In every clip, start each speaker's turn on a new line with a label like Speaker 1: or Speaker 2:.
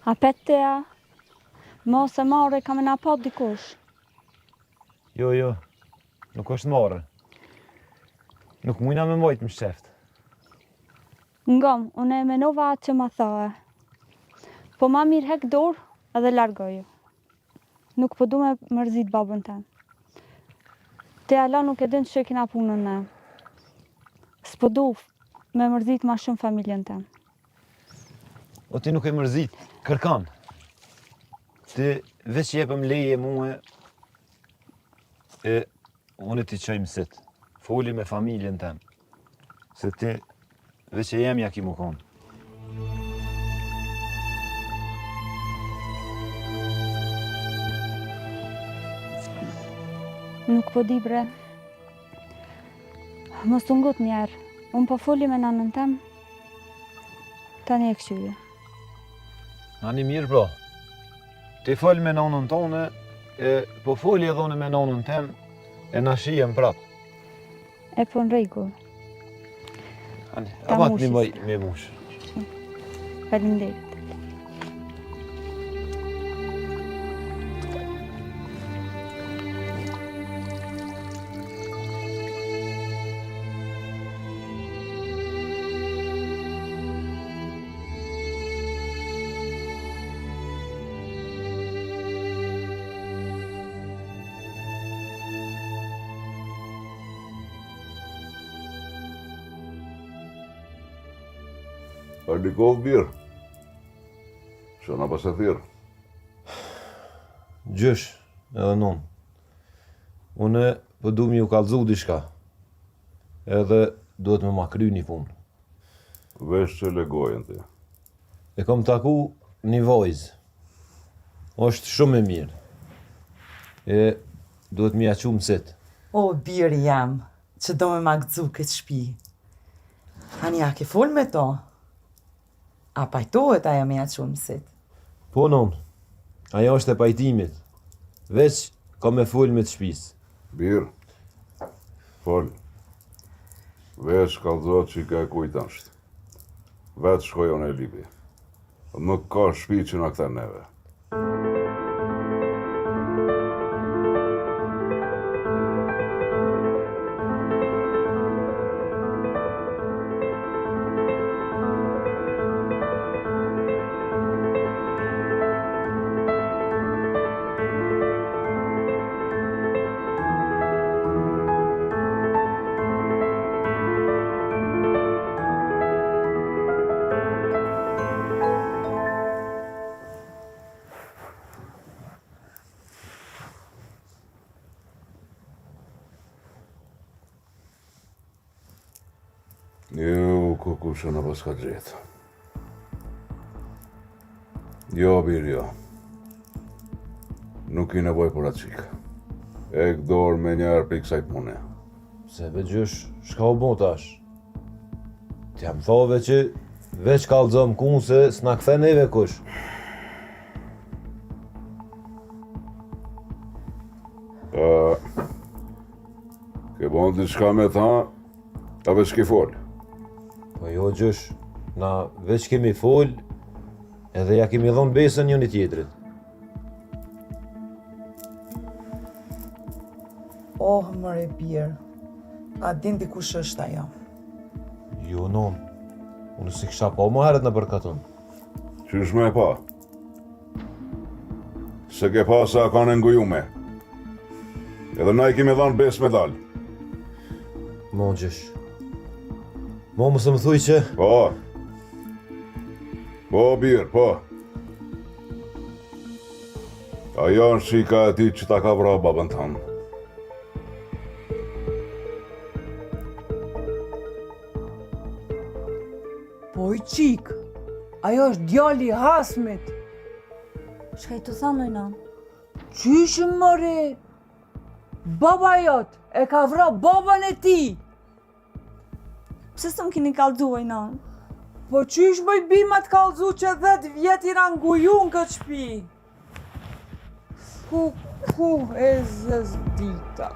Speaker 1: A petëja, mos e marre kam e na pa dikush.
Speaker 2: Jo, nuk është marrë. Nuk mujna me mojtë më shqeft.
Speaker 1: Ngom, unë e menova atë që ma thae. Po ma mirë hek dorë edhe largoju. Nuk po du me mërzit babën tem. Te ala nuk e din që kina punën ne. S'po du me mërzit ma shumë familjen tem.
Speaker 2: O ti nuk e mërzit, kërkan. Ti veç jepëm leje muhe e unë ti qoj mësit. Foli me familjen tem. Se ti veç e jemja ki mu konë.
Speaker 1: Nuk po di bre. Mos të ngut njerë. Unë po foli me nanën tem. Tani e këshyje.
Speaker 2: Ani mirë bro. Ti fol me nanën tone, e po foli edhe unë me nanën tem, e na shijem prapë.
Speaker 1: E po në rregull.
Speaker 2: Ani,
Speaker 1: Ta
Speaker 2: apat
Speaker 1: mushi
Speaker 2: një maj
Speaker 1: s'ka.
Speaker 2: me mush.
Speaker 1: Faleminderit.
Speaker 3: A likov birë? Që na pas e thirë?
Speaker 2: Gjysh, edhe non. Une po du mi u kallzu diçka. Edhe duhet me ma kry një punë.
Speaker 3: Vesh që legojën ti.
Speaker 2: E kom taku një vojzë. Është shumë e mirë. E duhet mi aqu mësit.
Speaker 4: O, birë jam, që do me ma gëzu këtë shpi. Hani, a ke fol me to? A pajtohet ajo me aqu mësit?
Speaker 2: Po non, ajo është e pajtimit. Veç ka me fol me të shpis.
Speaker 3: Birë, fol. Vesh kallëzot që i ka e kujtë është. Vetë shkojon e libi. Nuk ka shpi që në këta neve. Jo, kukusha në pas ka gjetë. Jo, birë, jo. Nuk i nevoj për atë qikë. E këdor me njerë për i kësaj pune.
Speaker 2: Se be gjysh, shka u bon tash? Ti jam thove që veç kallëzom kun se s'na kthe neve kush.
Speaker 3: Ke bon diçka me ta, a veç ki fol.
Speaker 2: Po jo gjysh, na veç kemi fol, edhe ja kemi dhon besën njëri tjetrit.
Speaker 4: Oh, mëre birë, a din di kush është ajo?
Speaker 2: Jo non, unë si kisha pa më herët në përkatun.
Speaker 3: Qysh me pa? Se ke pa sa ka në ngujume. Edhe na i kemi dhanë bes me dalë.
Speaker 2: Mo gjysh. Mo mësë më thuj që...
Speaker 3: Po. Po, birë, po. Ajo është shika e ti që ta ka vra babën tanë.
Speaker 5: Po i qik, ajo është djali i Hasmit.
Speaker 1: Shka i të thanë nëjna?
Speaker 5: Qyshë mëre? Baba jot e ka vra baban e ti.
Speaker 1: Pse së më kini kallëzuaj nënë?
Speaker 5: Po qysh bëj bima të kallëzu që 10 vjet i ranguju në këtë shpi? Ku e zës dita.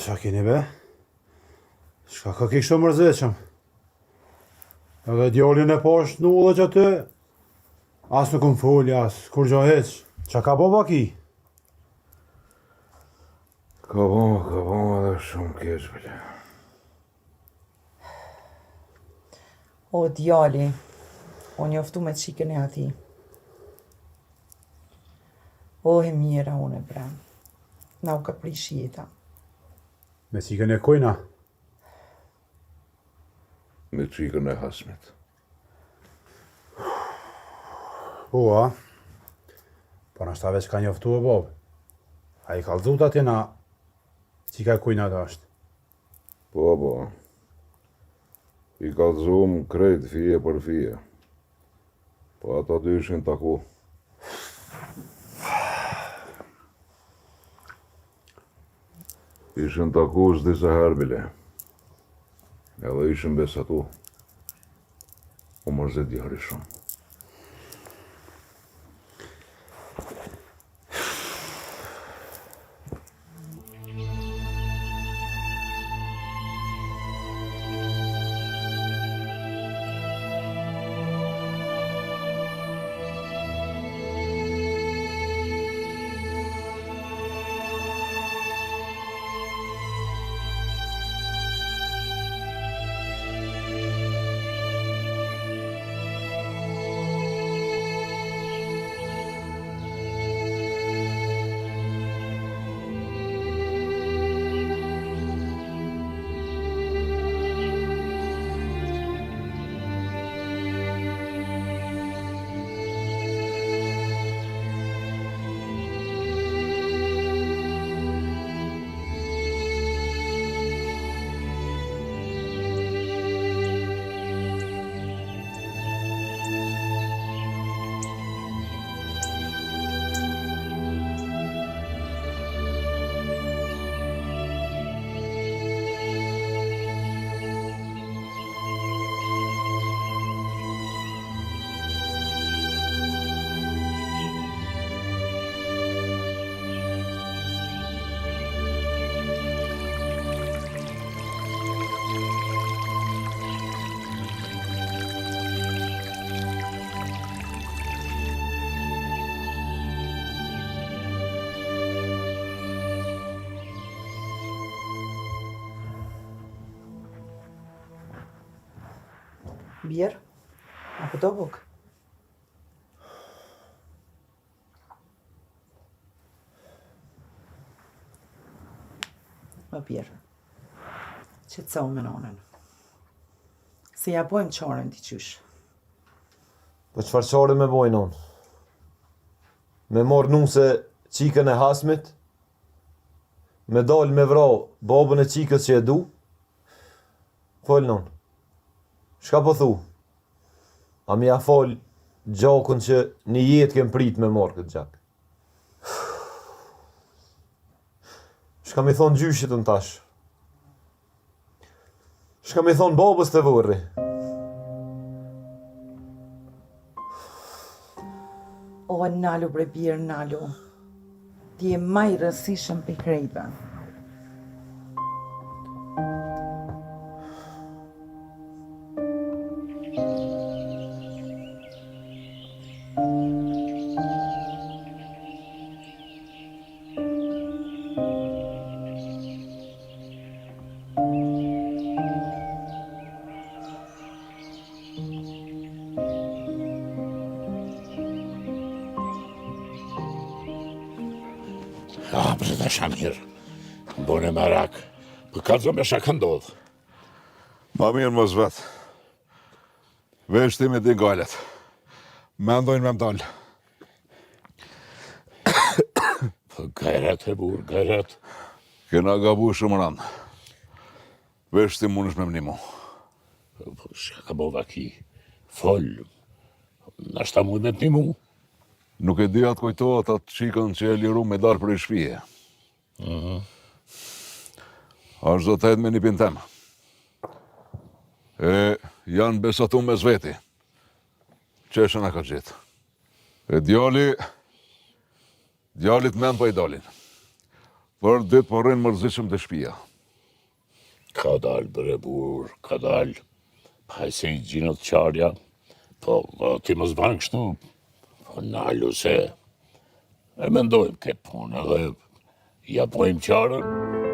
Speaker 6: Qa keni be? Shka ka ki kështë mërzeqëm? Edhe djallin e poshtë në ullë që aty, as nuk më folli, as kur gjo heq. Qa ka baba ki?
Speaker 3: Ka bo edhe shumë keq, bile.
Speaker 4: O, djali, o njoftu me qikën e ati. O, e mira, unë e brem. Na u ka prish jeta.
Speaker 6: Me cikën e kojna?
Speaker 3: Me qikën e Hasmit.
Speaker 6: Po, a? Po nështë ta veç ka njoftu e babë. A i kalzut atina cika e kujna të ashtë.
Speaker 3: Po. I kalzum krejt fije për fije. Po ata dy ishin taku. Ishin taku s'disa herë bile. Edhe ishin besatu. U mërzit djari shumë.
Speaker 4: Bjerë, apo do buk? O bjerë, që të me nonën. Se ja bojmë qarën t'i qysh.
Speaker 2: Po qëfar qare me bojnë onë? Me morë nuse qikën e Hasmit? Me dalë me vra babën e qikës që e du? Folë nonë. Shka po thu? A mi a fol gjakun që një jetë kem prit me marrë këtë gjak? Shka mi thonë gjyshit në tash? Shka mi thonë babës të vërri?
Speaker 4: O, nalu bre bjerë, nalu. Ti e maj rësishëm për krejtve.
Speaker 7: Për të Shamir, bone merak, për kalzo me shaka ndodh.
Speaker 3: Ma mirë mos vetë. Veshti me di galet. Mendojnë me mdallë.
Speaker 7: Për gajret e burë, gajret.
Speaker 3: Kena gabu shumë ranë. Veshti mund është me mnimu.
Speaker 7: Shka ka bova ki, fol, nashta mund me t'nimu.
Speaker 3: Nuk e di atë kujtohet atë qikën që e liru me darë për i shpije. Ashtë do të edhe me një pintem. E janë besatu me zveti. Qeshën e ka gjithë. E djalit men për i dalin. Për ditë për rrinë mërzishëm të shpija.
Speaker 7: Ka dalë bre burr, ka dalë. Pa se I gjinët qarja. Po, ti mos banë kështu. Po, nalu se. E mendojmë këtë punë edhe ja pojmë qarën.